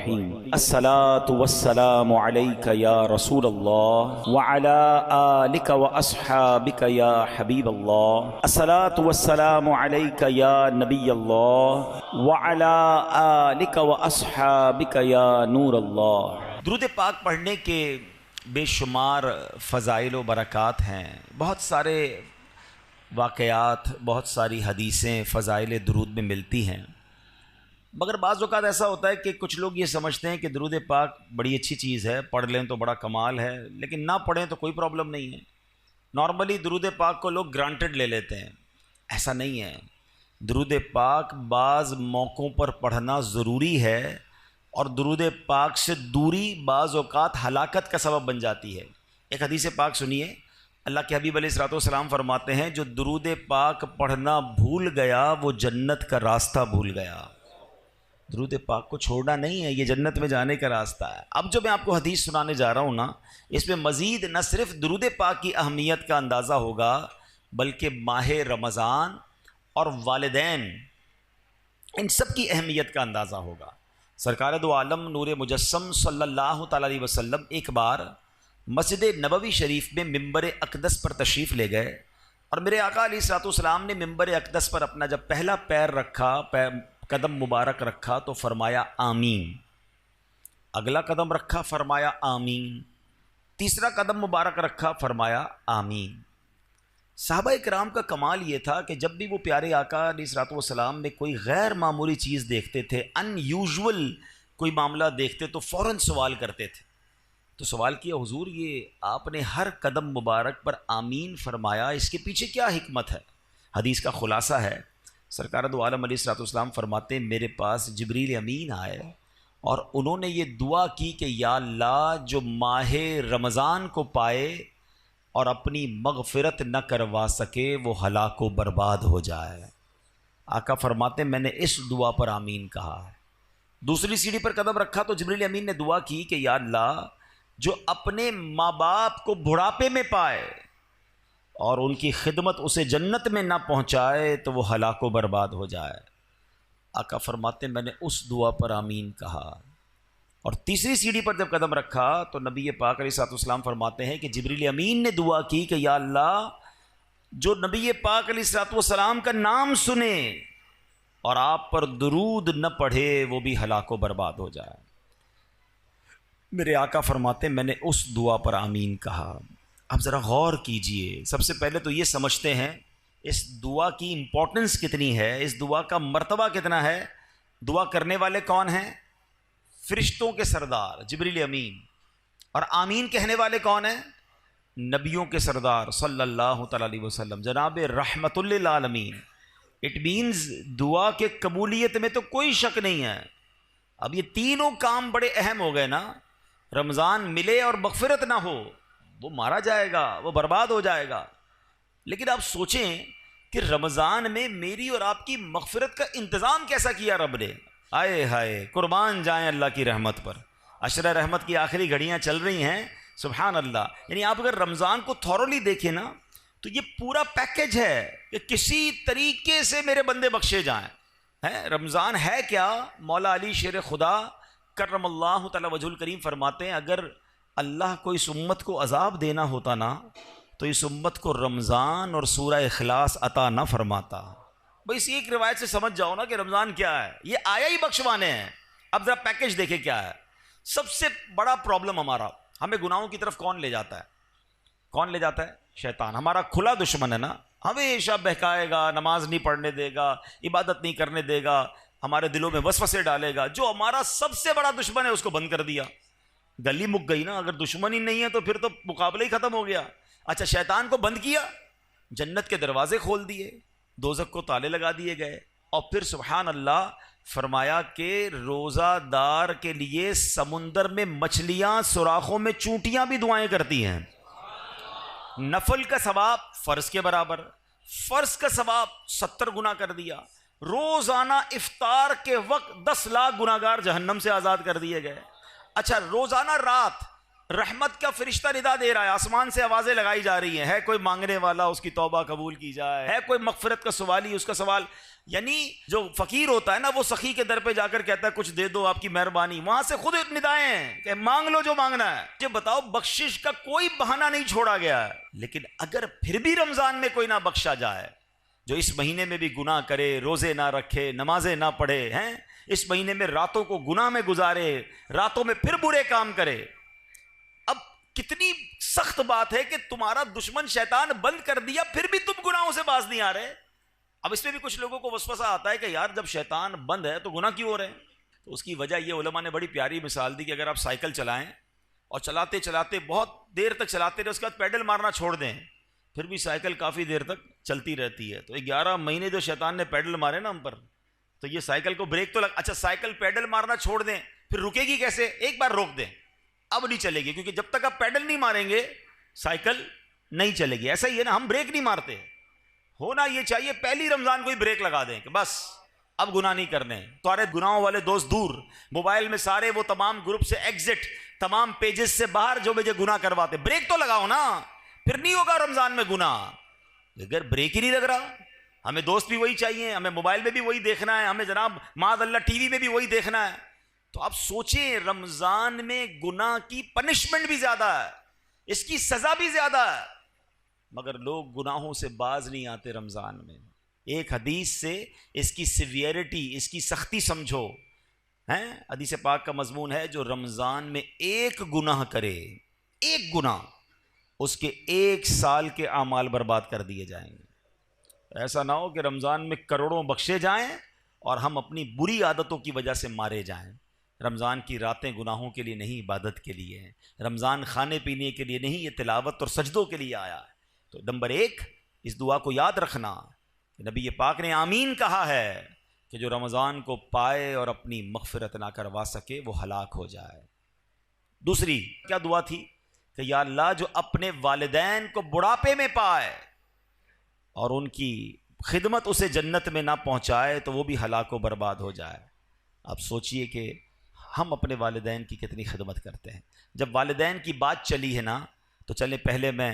الرحیم الصلاة والسلام علیک یا رسول اللہ وعلی آلک واصحابک یا حبیب اللہ الصلاة والسلام علیک یا نبی اللہ وعلی آلک واصحابک یا نور اللہ۔ درود پاک پڑھنے کے بے شمار فضائل و برکات ہیں، بہت سارے واقعات، بہت ساری حدیثیں فضائل درود میں ملتی ہیں، مگر بعض اوقات ایسا ہوتا ہے کہ کچھ لوگ یہ سمجھتے ہیں کہ درود پاک بڑی اچھی چیز ہے، پڑھ لیں تو بڑا کمال ہے، لیکن نہ پڑھیں تو کوئی پرابلم نہیں ہے۔ نارملی درود پاک کو لوگ گرانٹڈ لے لیتے ہیں، ایسا نہیں ہے۔ درود پاک بعض موقعوں پر پڑھنا ضروری ہے، اور درود پاک سے دوری بعض اوقات ہلاکت کا سبب بن جاتی ہے۔ ایک حدیث پاک سنیے، اللہ کے حبیب علیہ الصلوۃ والسلام فرماتے ہیں جو درود پاک پڑھنا بھول گیا وہ جنت کا راستہ بھول گیا۔ درود پاک کو چھوڑنا نہیں ہے، یہ جنت میں جانے کا راستہ ہے۔ اب جو میں آپ کو حدیث سنانے جا رہا ہوں نا، اس میں مزید نہ صرف درود پاک کی اہمیت کا اندازہ ہوگا، بلکہ ماہ رمضان اور والدین، ان سب کی اہمیت کا اندازہ ہوگا۔ سرکار دو عالم نور مجسم صلی اللہ تعالی علیہ وسلم ایک بار مسجد نبوی شریف میں ممبر اقدس پر تشریف لے گئے، اور میرے آقا علیہ الصلوۃ والسلام نے ممبر اقدس پر اپنا جب پہلا پیر رکھا، قدم مبارک رکھا تو فرمایا آمین، اگلا قدم رکھا فرمایا آمین، تیسرا قدم مبارک رکھا فرمایا آمین۔ صحابہ کرام کا کمال یہ تھا کہ جب بھی وہ پیارے آقا علیہ الصلوۃ والسلام میں کوئی غیر معمولی چیز دیکھتے تھے، ان یوزول کوئی معاملہ دیکھتے تو فوراً سوال کرتے تھے۔ تو سوال کیا، حضور یہ آپ نے ہر قدم مبارک پر آمین فرمایا، اس کے پیچھے کیا حکمت ہے؟ حدیث کا خلاصہ ہے، سرکار دو عالم علیہ الصلوۃ والسلام فرماتے ہیں میرے پاس جبریل امین آئے اور انہوں نے یہ دعا کی کہ یا اللہ جو ماہ رمضان کو پائے اور اپنی مغفرت نہ کروا سکے وہ ہلاک و برباد ہو جائے۔ آقا فرماتے ہیں میں نے اس دعا پر آمین کہا ہے۔ دوسری سیڑھی پر قدم رکھا تو جبریل امین نے دعا کی کہ یا اللہ جو اپنے ماں باپ کو بڑھاپے میں پائے اور ان کی خدمت اسے جنت میں نہ پہنچائے تو وہ ہلاک و برباد ہو جائے۔ آقا فرماتے ہیں میں نے اس دعا پر آمین کہا۔ اور تیسری سیڑھی پر جب قدم رکھا تو نبی پاک علیہ الصلوۃ والسلام فرماتے ہیں کہ جبریل امین نے دعا کی کہ یا اللہ جو نبی پاک علیہ الصلوۃ والسلام کا نام سنے اور آپ پر درود نہ پڑھے وہ بھی ہلاک و برباد ہو جائے۔ میرے آقا فرماتے ہیں میں نے اس دعا پر آمین کہا۔ اب ذرا غور کیجئے، سب سے پہلے تو یہ سمجھتے ہیں اس دعا کی امپورٹنس کتنی ہے، اس دعا کا مرتبہ کتنا ہے۔ دعا کرنے والے کون ہیں؟ فرشتوں کے سردار جبریل امین، اور آمین کہنے والے کون ہیں؟ نبیوں کے سردار صلی اللہ تعالی علیہ وسلم، جناب رحمت للعالمین۔ اٹ مینز دعا کے قبولیت میں تو کوئی شک نہیں ہے۔ اب یہ تینوں کام بڑے اہم ہو گئے نا، رمضان ملے اور مغفرت نہ ہو وہ مارا جائے گا، وہ برباد ہو جائے گا۔ لیکن آپ سوچیں کہ رمضان میں میری اور آپ کی مغفرت کا انتظام کیسا کیا رب نے۔ آئے ہائے، قربان جائیں اللہ کی رحمت پر۔ عشرہ رحمت کی آخری گھڑیاں چل رہی ہیں، سبحان اللہ۔ یعنی آپ اگر رمضان کو تھورولی دیکھیں نا تو یہ پورا پیکج ہے کہ کسی طریقے سے میرے بندے بخشے جائیں۔ رمضان ہے کیا؟ مولا علی شیر خدا کرم اللہ تعالی وجہ الکریم فرماتے ہیں اگر اللہ کو اس امت کو عذاب دینا ہوتا نا تو اس امت کو رمضان اور سورہ اخلاص عطا نہ فرماتا۔ بس ایک روایت سے سمجھ جاؤ نا کہ رمضان کیا ہے، یہ آیا ہی بخشوانے ہیں۔ اب ذرا پیکج دیکھیں کیا ہے۔ سب سے بڑا پرابلم ہمارا، ہمیں گناہوں کی طرف کون لے جاتا ہے؟ کون لے جاتا ہے؟ شیطان، ہمارا کھلا دشمن ہے نا، ہمیشہ بہکائے گا، نماز نہیں پڑھنے دے گا، عبادت نہیں کرنے دے گا، ہمارے دلوں میں وسوسے ڈالے گا۔ جو ہمارا سب سے بڑا دشمن ہے اس کو بند کر دیا، گلی مک گئی نا۔ اگر دشمن ہی نہیں ہے تو پھر تو مقابلہ ہی ختم ہو گیا۔ اچھا شیطان کو بند کیا، جنت کے دروازے کھول دیے، دوزخ کو تالے لگا دیے گئے، اور پھر سبحان اللہ فرمایا کہ روزہ دار کے لیے سمندر میں مچھلیاں، سوراخوں میں چونٹیاں بھی دعائیں کرتی ہیں۔ نفل کا ثواب فرض کے برابر، فرض کا ثواب 70 گنا کر دیا۔ روزانہ افطار کے وقت 10 لاکھ گناہگار جہنم سے آزاد کر دیے گئے۔ اچھا روزانہ رات رحمت کا فرشتہ ندا دے رہا ہے، آسمان سے آوازیں لگائی جا رہی ہیں، ہے کوئی مانگنے والا اس کی توبہ قبول کی جائے، ہے کوئی مغفرت کا سوالی اس کا سوال یعنی جو فقیر ہوتا ہے نا وہ سخی کے در پہ جا کر کہتا ہے کچھ دے دو آپ کی مہربانی، وہاں سے خود ندائیں ہیں کہ مانگ لو جو مانگنا ہے. یہ بتاؤ بخشش کا کوئی بہانہ نہیں چھوڑا گیا ہے. لیکن اگر پھر بھی رمضان میں کوئی نہ بخشا جائے، جو اس مہینے میں بھی گناہ کرے، روزے نہ رکھے، نمازیں نہ پڑھے ہیں، اس مہینے میں راتوں کو گناہ میں گزارے، راتوں میں پھر برے کام کرے، اب کتنی سخت بات ہے کہ تمہارا دشمن شیطان بند کر دیا پھر بھی تم گناہوں سے باز نہیں آ رہے. اب اس میں بھی کچھ لوگوں کو وسوسہ آتا ہے کہ یار جب شیطان بند ہے تو گناہ کیوں ہو رہے ہیں؟ تو اس کی وجہ یہ علماء نے بڑی پیاری مثال دی کہ اگر آپ سائیکل چلائیں اور چلاتے چلاتے بہت دیر تک چلاتے رہے، اس کے بعد پیڈل مارنا چھوڑ دیں، پھر بھی سائیکل کافی دیر تک چلتی رہتی ہے. تو 11 مہینے جو شیطان نے پیڈل مارے نا ہم پر، تو یہ سائیکل کو بریک تو اچھا سائیکل پیڈل مارنا چھوڑ دیں پھر رکے گی کیسے؟ ایک بار روک دیں، اب نہیں چلے گی، کیونکہ جب تک آپ پیڈل نہیں ماریں گے سائیکل نہیں چلے گی. ایسا ہی ہے نا، ہم بریک نہیں مارتے، ہونا یہ چاہیے پہلی رمضان کو ہی بریک لگا دیں کہ بس اب گناہ نہیں کرنے. سارے گناہوں والے دوست دور، موبائل میں سارے وہ تمام گروپ سے ایگزٹ، تمام پیجز سے باہر جو مجھے گناہ کرواتے، بریک تو لگاؤ نا، پھر نہیں ہوگا رمضان میں گناہ. اگر بریک ہی نہیں لگ رہا، ہمیں دوست بھی وہی چاہیے، ہمیں موبائل میں بھی وہی دیکھنا ہے، ہمیں جناب معاذ اللہ ٹی وی میں بھی وہی دیکھنا ہے، تو آپ سوچیں رمضان میں گناہ کی پنشمنٹ بھی زیادہ ہے، اس کی سزا بھی زیادہ ہے، مگر لوگ گناہوں سے باز نہیں آتے رمضان میں. ایک حدیث سے اس کی سیویرٹی، اس کی سختی سمجھو. حدیث پاک کا مضمون ہے جو رمضان میں ایک گناہ کرے، ایک گناہ، اس کے 1 سال کے اعمال برباد کر دیے جائیں گے. ایسا نہ ہو کہ رمضان میں کروڑوں بخشے جائیں اور ہم اپنی بری عادتوں کی وجہ سے مارے جائیں. رمضان کی راتیں گناہوں کے لیے نہیں، عبادت کے لیے ہیں. رمضان کھانے پینے کے لیے نہیں، یہ تلاوت اور سجدوں کے لیے آیا ہے. تو نمبر 1 اس دعا کو یاد رکھنا کہ نبی پاک نے آمین کہا ہے کہ جو رمضان کو پائے اور اپنی مغفرت نہ کروا سکے وہ ہلاک ہو جائے. دوسری کیا دعا تھی کہ یا اللہ جو اپنے والدین کو بڑھاپے میں پائے اور ان کی خدمت اسے جنت میں نہ پہنچائے تو وہ بھی ہلاک و برباد ہو جائے. آپ سوچئے کہ ہم اپنے والدین کی کتنی خدمت کرتے ہیں. جب والدین کی بات چلی ہے نا تو چلیں پہلے میں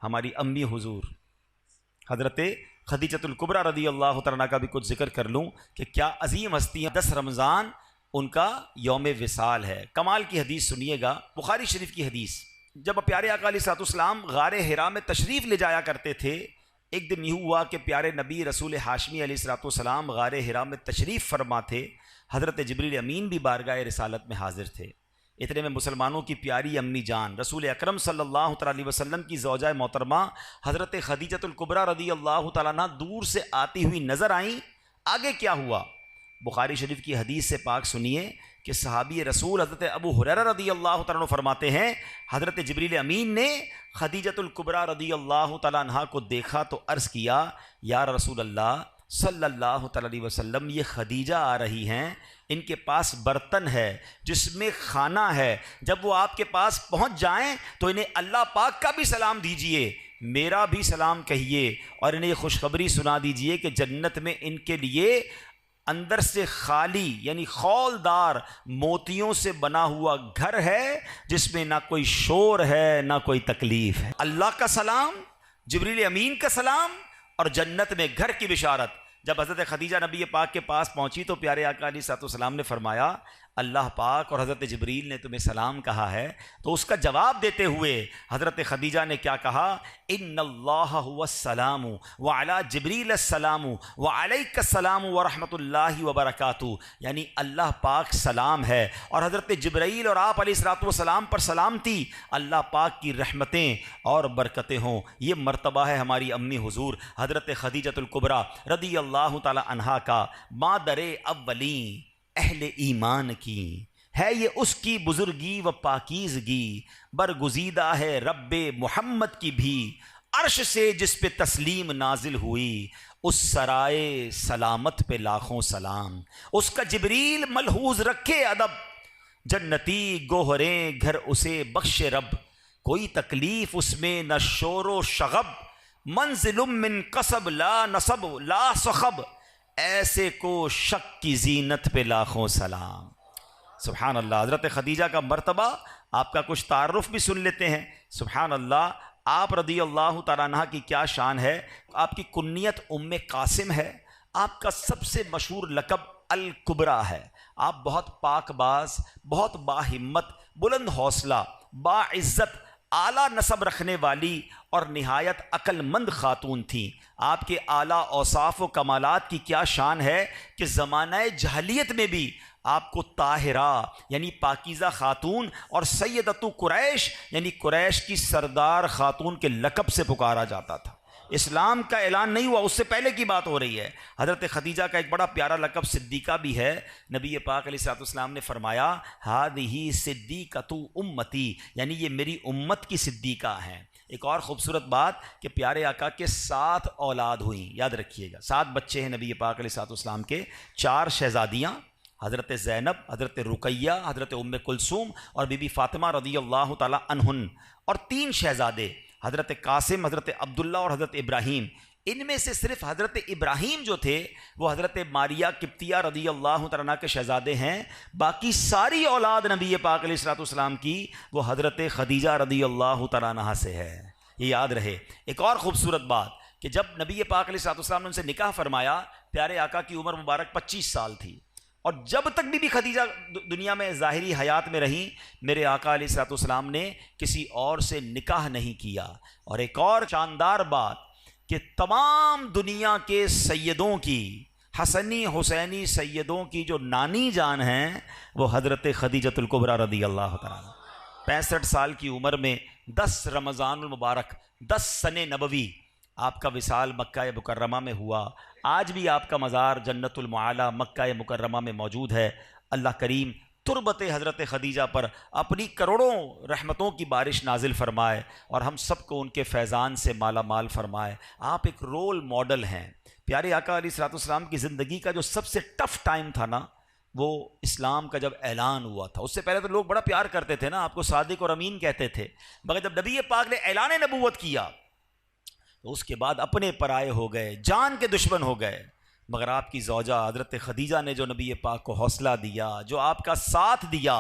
ہماری امی حضور حضرت خدیجۃ الکبریٰ رضی اللہ تعالیٰ عنہا کا بھی کچھ ذکر کر لوں کہ کیا عظیم ہستی ہیں. 10 رمضان ان کا یوم وصال ہے. کمال کی حدیث سنیے گا، بخاری شریف کی حدیث. جب پیارے آقا علیہ الصلوۃ والسلام غار حرا میں تشریف لے جایا کرتے تھے، ایک دن یہ ہوا کہ پیارے نبی رسول ہاشمی علیہ الصلوۃ والسلام غار حرا میں تشریف فرما تھے. حضرت جبریل امین بھی بارگاہ رسالت میں حاضر تھے. اتنے میں مسلمانوں کی پیاری امی جان رسول اکرم صلی اللہ تعالیٰ علیہ وسلم کی زوجہ محترمہ حضرت خدیجۃ الکبریٰ رضی اللہ تعالیٰ عنہ دور سے آتی ہوئی نظر آئیں. آگے کیا ہوا؟ بخاری شریف کی حدیث سے پاک سنیے کہ صحابی رسول حضرت ابو ہریرہ رضی اللہ تعالیٰ عنہ فرماتے ہیں حضرت جبریل امین نے خدیجۃ الکبریٰ رضی اللہ تعالیٰ عنہ کو دیکھا تو عرض کیا یا رسول اللہ صلی اللہ تعالیٰ علیہ وسلم، یہ خدیجہ آ رہی ہیں، ان کے پاس برتن ہے جس میں کھانا ہے، جب وہ آپ کے پاس پہنچ جائیں تو انہیں اللہ پاک کا بھی سلام دیجئے، میرا بھی سلام کہیے، اور انہیں یہ خوشخبری سنا دیجئے کہ جنت میں ان کے لیے اندر سے خالی یعنی خولدار موتیوں سے بنا ہوا گھر ہے جس میں نہ کوئی شور ہے نہ کوئی تکلیف ہے. اللہ کا سلام، جبریل امین کا سلام اور جنت میں گھر کی بشارت. جب حضرت خدیجہ نبی پاک کے پاس پہنچی تو پیارے آقا علیہ الصلوۃ والسلام نے فرمایا اللہ پاک اور حضرت جبریل نے تمہیں سلام کہا ہے. تو اس کا جواب دیتے ہوئے حضرت خدیجہ نے کیا کہا؟ ان اللہ هو السلام وعلی جبریل السلام وعلیک السلام ورحمۃ اللہ وبرکاتہ، یعنی اللہ پاک سلام ہے اور حضرت جبرائیل اور آپ علیہ الصلوۃ والسلام پر سلامتی، اللہ پاک کی رحمتیں اور برکتیں ہوں. یہ مرتبہ ہے ہماری امی حضور حضرت خدیجۃ الکبریٰ رضی اللہ تعالی عنہا کا. مادر اولین اہل ایمان کی ہے یہ اس کی بزرگی و پاکیزگی، برگزیدہ ہے رب محمد کی بھی، عرش سے جس پہ تسلیم نازل ہوئی، اس سرائے سلامت پہ لاکھوں سلام. اس کا جبریل ملحوظ رکھے ادب، جنتی گوہریں گھر اسے بخش رب، کوئی تکلیف اس میں نہ شور و شغب، منزل من قصب لا نصب لا صخب، ایسے کو شک کی زینت پہ لاکھوں سلام. سبحان اللہ. حضرت خدیجہ کا مرتبہ، آپ کا کچھ تعارف بھی سن لیتے ہیں. سبحان اللہ. آپ رضی اللہ تعالیٰ عنہ کی کیا شان ہے. آپ کی کنیت ام قاسم ہے، آپ کا سب سے مشہور لقب الکبریٰ ہے. آپ بہت پاک باز، بہت باہمت، بلند حوصلہ، باعزت، اعلیٰ نسب رکھنے والی اور نہایت عقل مند خاتون تھیں. آپ کے اعلیٰ اوصاف و کمالات کی کیا شان ہے کہ زمانہ جاہلیت میں بھی آپ کو طاہرہ یعنی پاکیزہ خاتون اور سیدۃ قریش یعنی قریش کی سردار خاتون کے لقب سے پکارا جاتا تھا. اسلام کا اعلان نہیں ہوا، اس سے پہلے کی بات ہو رہی ہے. حضرت خدیجہ کا ایک بڑا پیارا لقب صدیقہ بھی ہے. نبی پاک علیہ الصلوۃ والسلام نے فرمایا ہذہ صدیقۃ امتی، یعنی یہ میری امت کی صدیقہ ہیں. ایک اور خوبصورت بات کہ پیارے آقا کے 7 اولاد ہوئیں، یاد رکھیے گا 7 بچے ہیں نبی پاک علیہ الصلوۃ والسلام کے. 4 شہزادیاں، حضرت زینب، حضرت رقیہ، حضرت ام کلثوم اور بی بی فاطمہ رضی اللہ تعالی عنہن، اور 3 شہزادے حضرت قاسم، حضرت عبداللہ اور حضرت ابراہیم. ان میں سے صرف حضرت ابراہیم جو تھے وہ حضرت ماریہ قبطیہ رضی اللہ تعالیٰ عنہ کے شہزادے ہیں. باقی ساری اولاد نبی پاک علیہ الصلوۃ والسلام کی وہ حضرت خدیجہ رضی اللہ تعالیٰ عنہ سے ہے. یہ یاد رہے. ایک اور خوبصورت بات کہ جب نبی پاک علیہ الصلوۃ والسلام نے ان سے نکاح فرمایا، پیارے آقا کی عمر مبارک 25 سال تھی، اور جب تک بی بی خدیجہ دنیا میں ظاہری حیات میں رہیں، میرے آقا علیہ الصلوۃ والسلام نے کسی اور سے نکاح نہیں کیا. اور ایک اور شاندار بات کہ تمام دنیا کے سیدوں کی، حسنی حسینی سیدوں کی جو نانی جان ہیں وہ حضرت خدیجۃ الکبریٰ رضی اللہ تعالیٰ. 65 سال کی عمر میں 10 رمضان المبارک 10 سن نبوی آپ کا وصال مکہ مکرمہ میں ہوا. آج بھی آپ کا مزار جنت المعالی مکہ مکرمہ میں موجود ہے. اللہ کریم تربت حضرت خدیجہ پر اپنی کروڑوں رحمتوں کی بارش نازل فرمائے اور ہم سب کو ان کے فیضان سے مالا مال فرمائے. آپ ایک رول ماڈل ہیں. پیارے آقا علیہ الصلوۃ والسلام کی زندگی کا جو سب سے ٹف ٹائم تھا نا، وہ اسلام کا جب اعلان ہوا تھا. اس سے پہلے تو لوگ بڑا پیار کرتے تھے نا، آپ کو صادق اور امین کہتے تھے، مگر جب نبی پاک نے اعلان نبوت کیا تو اس کے بعد اپنے پرائے ہو گئے، جان کے دشمن ہو گئے. مگر آپ کی زوجہ حضرت خدیجہ نے جو نبی پاک کو حوصلہ دیا، جو آپ کا ساتھ دیا،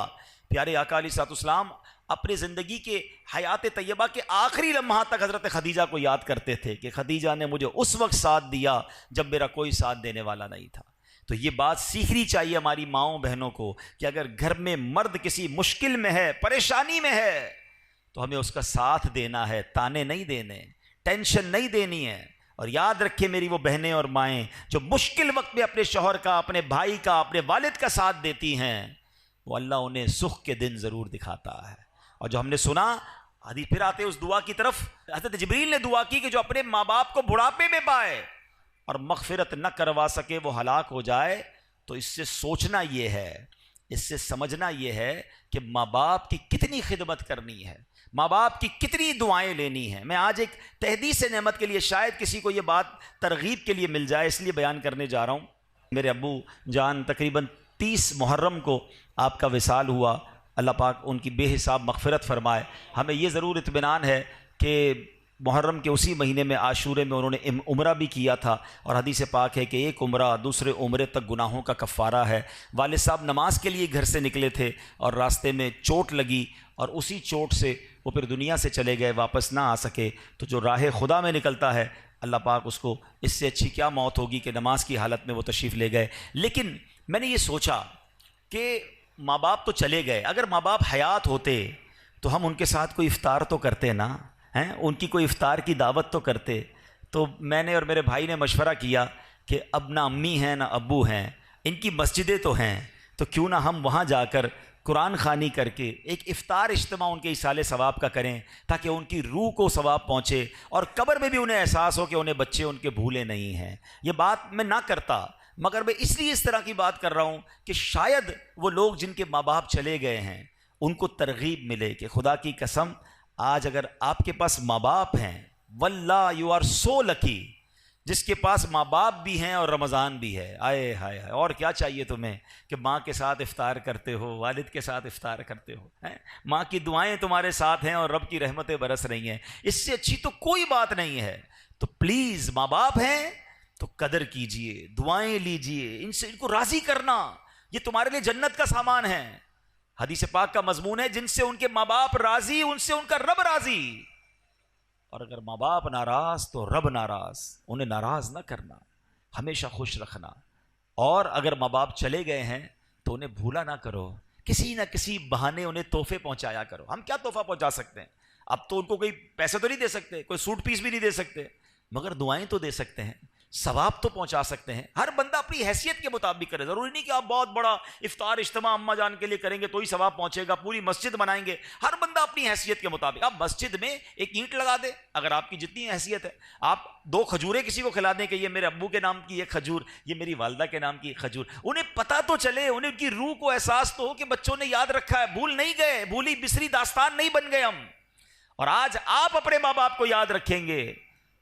پیارے آقا علیہ الصلوۃ والسلام اپنی زندگی کے حیات طیبہ کے آخری لمحات تک حضرت خدیجہ کو یاد کرتے تھے کہ خدیجہ نے مجھے اس وقت ساتھ دیا جب میرا کوئی ساتھ دینے والا نہیں تھا. تو یہ بات سیکھنی چاہیے ہماری ماؤں بہنوں کو کہ اگر گھر میں مرد کسی مشکل میں ہے، پریشانی میں ہے، تو ہمیں اس کا ساتھ دینا ہے، تانے نہیں دینے، ٹینشن نہیں دینی ہے. اور یاد رکھیں میری وہ بہنیں اور مائیں جو مشکل وقت میں اپنے شوہر کا، اپنے بھائی کا، اپنے والد کا ساتھ دیتی ہیں، وہ اللہ انہیں سکھ کے دن ضرور دکھاتا ہے. اور جو ہم نے سنا حدیث، پھر آتے اس دعا کی طرف، حضرت جبریل نے دعا کی کہ جو اپنے ماں باپ کو بڑھاپے میں پائے اور مغفرت نہ کروا سکے وہ ہلاک ہو جائے. تو اس سے سوچنا یہ ہے، اس سے سمجھنا یہ ہے کہ ماں باپ کی کتنی خدمت کرنی ہے، ماں باپ کی کتنی دعائیں لینی ہیں. میں آج ایک تحدیث نعمت کے لیے، شاید کسی کو یہ بات ترغیب کے لیے مل جائے، اس لیے بیان کرنے جا رہا ہوں. میرے ابو جان تقریباً 30 محرم کو آپ کا وصال ہوا. اللہ پاک ان کی بے حساب مغفرت فرمائے. ہمیں یہ ضرور اطمینان ہے کہ محرم کے اسی مہینے میں عاشورے میں انہوں نے عمرہ بھی کیا تھا، اور حدیث پاک ہے کہ ایک عمرہ دوسرے عمرے تک گناہوں کا کفارہ ہے. والد صاحب نماز کے لیے گھر سے نکلے تھے اور راستے میں چوٹ لگی، اور اسی چوٹ سے وہ پھر دنیا سے چلے گئے، واپس نہ آ سکے. تو جو راہ خدا میں نکلتا ہے، اللہ پاک اس کو، اس سے اچھی کیا موت ہوگی کہ نماز کی حالت میں وہ تشریف لے گئے. لیکن میں نے یہ سوچا کہ ماں باپ تو چلے گئے، اگر ماں باپ حیات ہوتے تو ہم ان کے ساتھ کوئی افطار تو کرتے نا، ہیں ان کی کوئی افطار کی دعوت تو کرتے. تو میں نے اور میرے بھائی نے مشورہ کیا کہ اب نہ امی ہیں نہ ابو ہیں، ان کی مسجدیں تو ہیں، تو کیوں نہ ہم وہاں جا کر قرآن خوانی کر کے ایک افطار اجتماع ان کے ایصال ثواب کا کریں، تاکہ ان کی روح کو ثواب پہنچے اور قبر میں بھی انہیں احساس ہو کہ انہیں بچے ان کے بھولے نہیں ہیں. یہ بات میں نہ کرتا، مگر میں اس لیے اس طرح کی بات کر رہا ہوں کہ شاید وہ لوگ جن کے ماں باپ چلے گئے ہیں ان کو ترغیب ملے کہ خدا کی قسم آج اگر آپ کے پاس ماں باپ ہیں، واللہ یو آر سو لکی، جس کے پاس ماں باپ بھی ہیں اور رمضان بھی ہے. آئے ہائے ہائے، اور کیا چاہیے تمہیں کہ ماں کے ساتھ افطار کرتے ہو، والد کے ساتھ افطار کرتے ہو، ماں کی دعائیں تمہارے ساتھ ہیں اور رب کی رحمتیں برس رہی ہیں. اس سے اچھی تو کوئی بات نہیں ہے. تو پلیز ماں باپ ہیں تو قدر کیجئے، دعائیں لیجئے، ان سے ان کو راضی کرنا، یہ تمہارے لیے جنت کا سامان ہے. حدیث پاک کا مضمون ہے جن سے ان کے ماں باپ راضی ان سے ان کا رب راضی. اور اگر ماں باپ ناراض تو رب ناراض، انہیں ناراض نہ کرنا. ہمیشہ خوش رکھنا، اور اگر ماں باپ چلے گئے ہیں تو انہیں بھولا نہ کرو، کسی نہ کسی بہانے انہیں تحفے پہنچایا کرو۔ ہم کیا تحفہ پہنچا سکتے ہیں؟ اب تو ان کو کوئی پیسے تو نہیں دے سکتے، کوئی سوٹ پیس بھی نہیں دے سکتے، مگر دعائیں تو دے سکتے ہیں، ثواب تو پہنچا سکتے ہیں۔ ہر بندہ اپنی حیثیت کے مطابق کرے، ضروری نہیں کہ آپ بہت بڑا افطار اجتماع اماں جان کے لیے کریں گے تو ہی ثواب پہنچے گا، پوری مسجد بنائیں گے۔ ہر بندہ اپنی حیثیت کے مطابق، آپ مسجد میں ایک اینٹ لگا دیں اگر آپ کی جتنی حیثیت ہے، آپ 2 کھجوریں کسی کو کھلا دیں کہ یہ میرے ابو کے نام کی ایک کھجور، یہ میری والدہ کے نام کی ایک کھجور، انہیں پتہ تو چلے، انہیں ان کی روح کو احساس تو ہو کہ بچوں نے یاد رکھا ہے، بھول نہیں گئے، بھولی بسری داستان نہیں بن گئے ہم۔ اور آج آپ اپنے ماں باپ کو یاد رکھیں گے،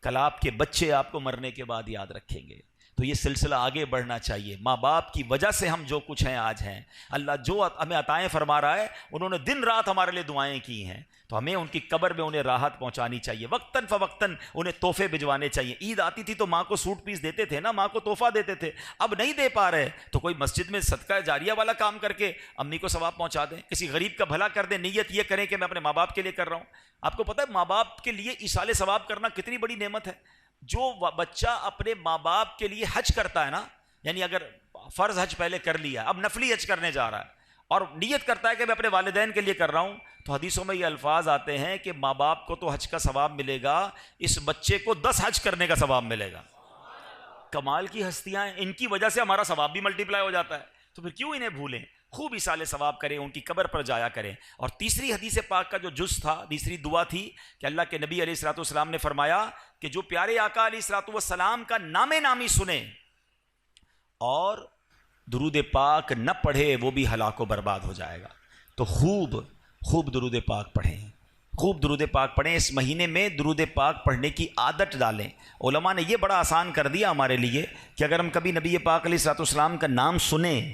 کل آپ کے بچے آپ کو مرنے کے بعد یاد رکھیں گے۔ تو یہ سلسلہ آگے بڑھنا چاہیے۔ ماں باپ کی وجہ سے ہم جو کچھ ہیں آج ہیں، اللہ جو ہمیں عطائیں فرما رہا ہے، انہوں نے دن رات ہمارے لیے دعائیں کی ہیں، تو ہمیں ان کی قبر میں انہیں راحت پہنچانی چاہیے، وقتاً فوقتاً انہیں تحفے بھجوانے چاہیے۔ عید آتی تھی تو ماں کو سوٹ پیس دیتے تھے نا، ماں کو تحفہ دیتے تھے، اب نہیں دے پا رہے تو کوئی مسجد میں صدقہ جاریہ والا کام کر کے امی کو ثواب پہنچا دیں، کسی غریب کا بھلا کر دیں، نیت یہ کریں کہ میں اپنے ماں باپ کے لیے کر رہا ہوں۔ آپ کو پتہ ہے ماں باپ کے لیے ایصال ثواب کرنا کتنی بڑی نعمت ہے؟ جو بچہ اپنے ماں باپ کے لیے حج کرتا ہے نا، یعنی اگر فرض حج پہلے کر لیا، اب نفلی حج کرنے جا رہا ہے اور نیت کرتا ہے کہ میں اپنے والدین کے لیے کر رہا ہوں، تو حدیثوں میں یہ الفاظ آتے ہیں کہ ماں باپ کو تو حج کا ثواب ملے گا، اس بچے کو 10 حج کرنے کا ثواب ملے گا۔ کمال کی ہستیاں ہیں، ان کی وجہ سے ہمارا ثواب بھی ملٹیپلائی ہو جاتا ہے، تو پھر کیوں انہیں بھولیں؟ خوب ایصال ثواب کریں، ان کی قبر پر جایا کریں۔ اور تیسری حدیث پاک کا جو جز تھا، تیسری دعا تھی کہ اللہ کے نبی علیہ الصلوۃ والسلام نے فرمایا کہ جو پیارے آقا علیہ الصلوۃ والسلام کا نام نامی سنے اور درود پاک نہ پڑھے وہ بھی ہلاک و برباد ہو جائے گا۔ تو خوب درود پاک پڑھیں، خوب درود پاک پڑھیں۔ اس مہینے میں درود پاک پڑھنے کی عادت ڈالیں۔ علماء نے یہ بڑا آسان کر دیا ہمارے لیے کہ اگر ہم کبھی نبی پاک علیہ الصلوۃ والسلام کا نام سنیں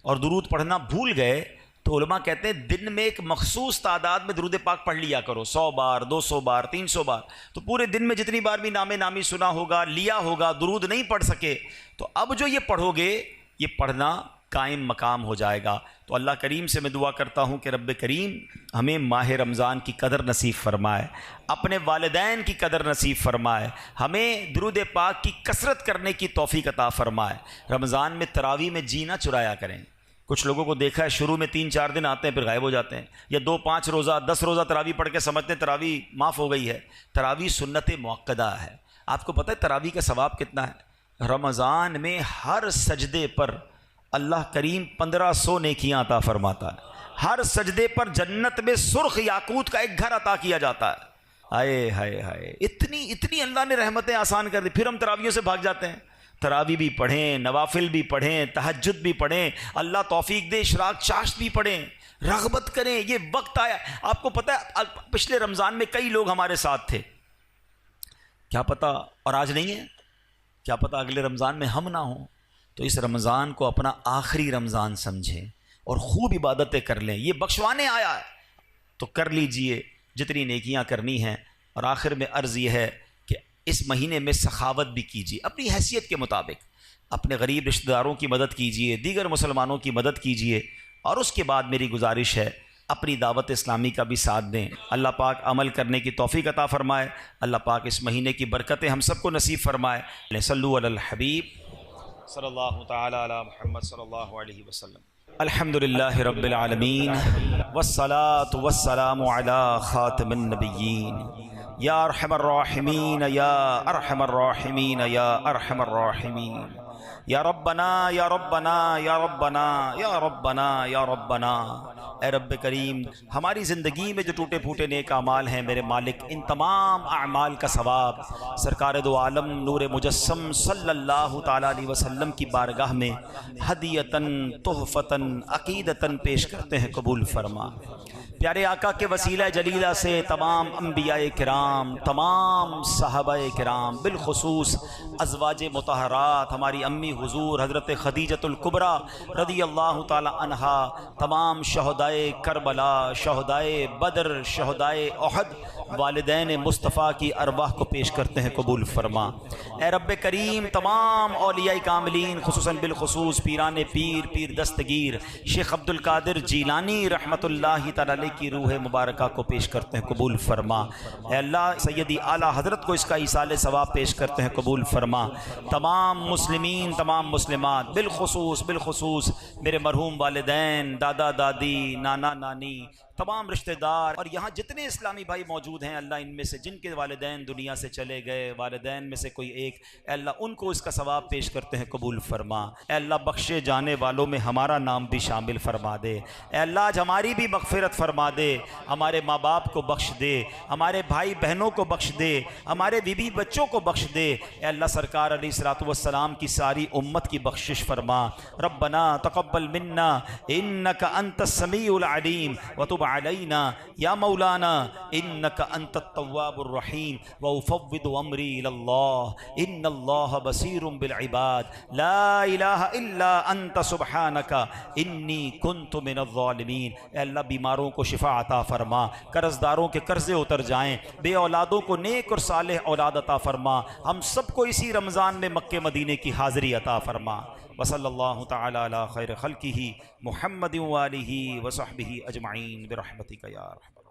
اور درود پڑھنا بھول گئے تو علماء کہتے ہیں دن میں ایک مخصوص تعداد میں درود پاک پڑھ لیا کرو، 100 بار، 200 بار، 300 بار، تو پورے دن میں جتنی بار بھی نام نامی سنا ہوگا، لیا ہوگا، درود نہیں پڑھ سکے تو اب جو یہ پڑھو گے یہ پڑھنا قائم مقام ہو جائے گا۔ تو اللہ کریم سے میں دعا کرتا ہوں کہ رب کریم ہمیں ماہ رمضان کی قدر نصیب فرمائے، اپنے والدین کی قدر نصیب فرمائے، ہمیں درود پاک کی کثرت کرنے کی توفیق عطا فرمائے۔ رمضان میں تراویح میں جی نہ چرایا کریں۔ کچھ لوگوں کو دیکھا ہے شروع میں 3-4 دن آتے ہیں پھر غائب ہو جاتے ہیں، یا 2-5 روزہ 10 روزہ تراویح پڑھ کے سمجھتے ہیں تراویح معاف ہو گئی ہے۔ تراویح سنت موقدہ ہے۔ آپ کو پتہ ہے تراویح کا ثواب کتنا ہے؟ رمضان میں ہر سجدے پر اللہ کریم 1500 نیکیاں عطا فرماتا ہے، ہر سجدے پر جنت میں سرخ یاقوت کا ایک گھر عطا کیا جاتا ہے۔ ہائے ہائے ہائے، اتنی اللہ نے رحمتیں آسان کر دی، پھر ہم تراویحوں سے بھاگ جاتے ہیں۔ تراویح بھی پڑھیں، نوافل بھی پڑھیں، تہجد بھی پڑھیں، اللہ توفیق دے اشراق چاشت بھی پڑھیں، رغبت کریں۔ یہ وقت آیا، آپ کو پتہ ہے پچھلے رمضان میں کئی لوگ ہمارے ساتھ تھے، کیا پتہ اور آج نہیں ہے، کیا پتہ اگلے رمضان میں ہم نہ ہوں۔ تو اس رمضان کو اپنا آخری رمضان سمجھیں اور خوب عبادتیں کر لیں، یہ بخشوانے آیا ہے تو کر لیجئے جتنی نیکیاں کرنی ہیں۔ اور آخر میں عرض یہ ہے کہ اس مہینے میں سخاوت بھی کیجیے اپنی حیثیت کے مطابق، اپنے غریب رشتہ داروں کی مدد کیجیے، دیگر مسلمانوں کی مدد کیجیے، اور اس کے بعد میری گزارش ہے اپنی دعوت اسلامی کا بھی ساتھ دیں۔ اللہ پاک عمل کرنے کی توفیق عطا فرمائے، اللہ پاک اس مہینے کی برکتیں ہم سب کو نصیب فرمائے۔ صلو علی الحبیب صلی اللہ تعالی علی محمد صلی اللہ علیہ وسلم۔ الحمدللہ رب العالمین والصلاة والسلام علی خاتم النبیین، یا ارحم الراحمین یا ارحم الراحمین یا ارحم الراحمین، یا ربنا یا ربنا یا ربنا یا ربنا یا ربنا۔ اے رب کریم ہماری زندگی میں جو ٹوٹے پھوٹے نیک اعمال ہیں میرے مالک، ان تمام اعمال کا ثواب سرکار دو عالم نور مجسم صلی اللہ تعالی علیہ وسلم کی بارگاہ میں ہدیتاً تحفتاً عقیدتاً پیش کرتے ہیں، قبول فرما۔ پیارے آقا کے وسیلہ جلیلہ سے تمام انبیاء کرام، تمام صحابہ کرام، بالخصوص ازواج مطہرات، ہماری امی حضور حضرت خدیجۃ الکبریٰ رضی اللہ تعالی عنہا، تمام شہدائے کربلا، شہدائے بدر، شہدائے احد، والدین مصطفیٰ کی ارواح کو پیش کرتے ہیں، قبول فرما۔ اے رب کریم تمام اولیاء کاملین، خصوصاً بالخصوص پیران پیر، پیر دستگیر شیخ عبد القادر جیلانی رحمۃ اللہ تعالی علیہ کی روح مبارکہ کو پیش کرتے ہیں قبول فرما۔ اے اللہ سیدی اعلیٰ حضرت کو اس کا ایصال ثواب پیش کرتے ہیں قبول فرما۔ تمام مسلمین تمام مسلمات بالخصوص میرے مرحوم والدین، دادا دادی، نانا نانی، تمام رشتہ دار اور یہاں جتنے اسلامی بھائی موجود ہیں اللہ ان میں سے جن کے والدین دنیا سے چلے گئے، والدین میں سے کوئی ایک، اے اللہ ان کو اس کا ثواب پیش کرتے ہیں قبول فرما۔ اے اللہ بخشے جانے والوں میں ہمارا نام بھی شامل فرما دے۔ اے اللہ آج ہماری بھی مغفرت فرما دے، ہمارے ماں باپ کو بخش دے، ہمارے بھائی بہنوں کو بخش دے، ہمارے بیوی بچوں کو بخش دے۔ اے اللہ سرکار علیہ الصلوۃ والسلام کی ساری امت کی بخشش فرما۔ ربنا تقبل منا انک انت السمیع العلیم وتب علینا یا مولانا انک انت التواب الرحیم وافوض امری الی اللہ ان اللہ بصیر بالعباد لا الہ الا انت سبحانک انی کنت من الظالمین۔ اے اللہ بیماروں کو شفا عطا فرما، قرض داروں کے قرضے اتر جائیں، بے اولادوں کو نیک اور صالح اولاد عطا فرما، ہم سب کو اسی رمضان میں مکہ مدینے کی حاضری عطا فرما۔ وصلی اللہ تعالی علی خیر خلقہ محمد وآلہ وصحبہ اجمعین برحمتک یا ارحم۔